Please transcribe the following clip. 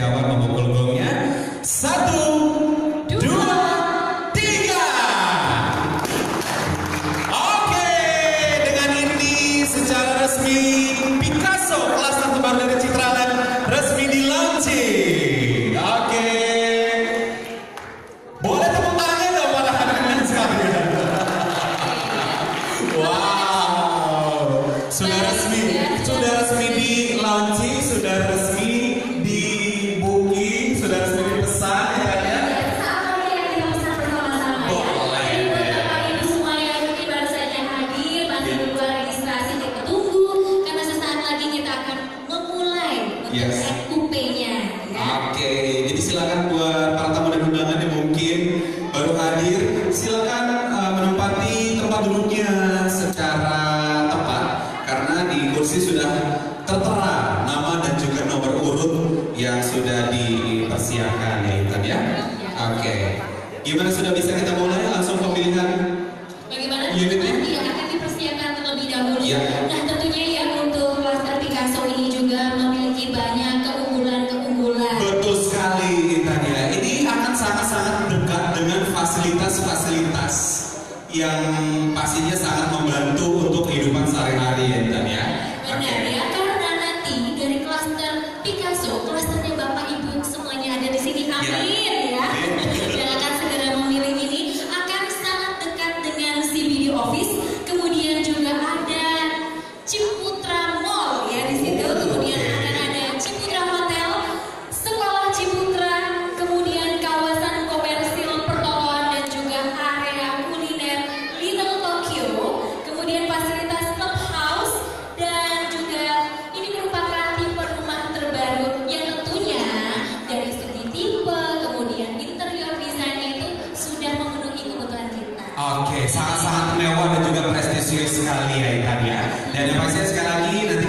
Setiawan memukul gongnya. 1, 2, 3. Oke, dengan ini secara resmi Picasso kelas terbaru dari Citraland resmi di-launching. Oke. Boleh tepuk tangan dong para hadirin sekalian. Wow. Sudah resmi di-launching, sudah resmi di-booking, sudah resmi dipesan ya kan ya? Sama yang kita pesan bersama-sama ya. Jadi buat Bapak Ibu semua yang mungkin baru saja hadir, masih berdua registrasi kita tunggu karena sesaat lagi kita akan memulai untuk SUP-nya ya. Oke, jadi silakan buat para tamu dan undangan yang mungkin baru hadir, silakan menempati tempat duduknya secara tepat karena di kursi sudah tertera nama dan juga nomor urut yang sudah dipersiapkan ya Intan ya. Oke, gimana sudah bisa kita mulai langsung pemilihan Bagaimana unitnya? nanti akan dipersiapkan terlebih dahulu. Ya. Nah tentunya ya untuk klaster Picasso ini juga memiliki banyak keunggulan-keunggulan. Betul sekali Intan ya. Ini akan sangat-sangat dekat dengan fasilitas-fasilitas yang pastinya sangat membantu untuk kehidupan sehari-hari ya Intan ya. Benar ya, karena nanti dari klaster Picasso, klasternya Bapak Ibu semuanya ada di sini, amin ya. Yang akan segera memilih ini akan sangat dekat dengan CBD Office, kemudian juga ada Ciputra Mall ya di situ, kemudian akan ada Ciputra Hotel, Sekolah Ciputra, kemudian kawasan komersil pertokoan dan juga area kuliner Little Tokyo, kemudian fasilitas clubhouse dan juga ini merupakan tipe rumah terbaru yang tentunya dari segi tipe kemudian interior desainnya itu sudah memenuhi kebutuhan kita. Oke, sangat-sangat mewah dan juga prestisius sekali ya Intan ya. Dan yang pasti sekali lagi nanti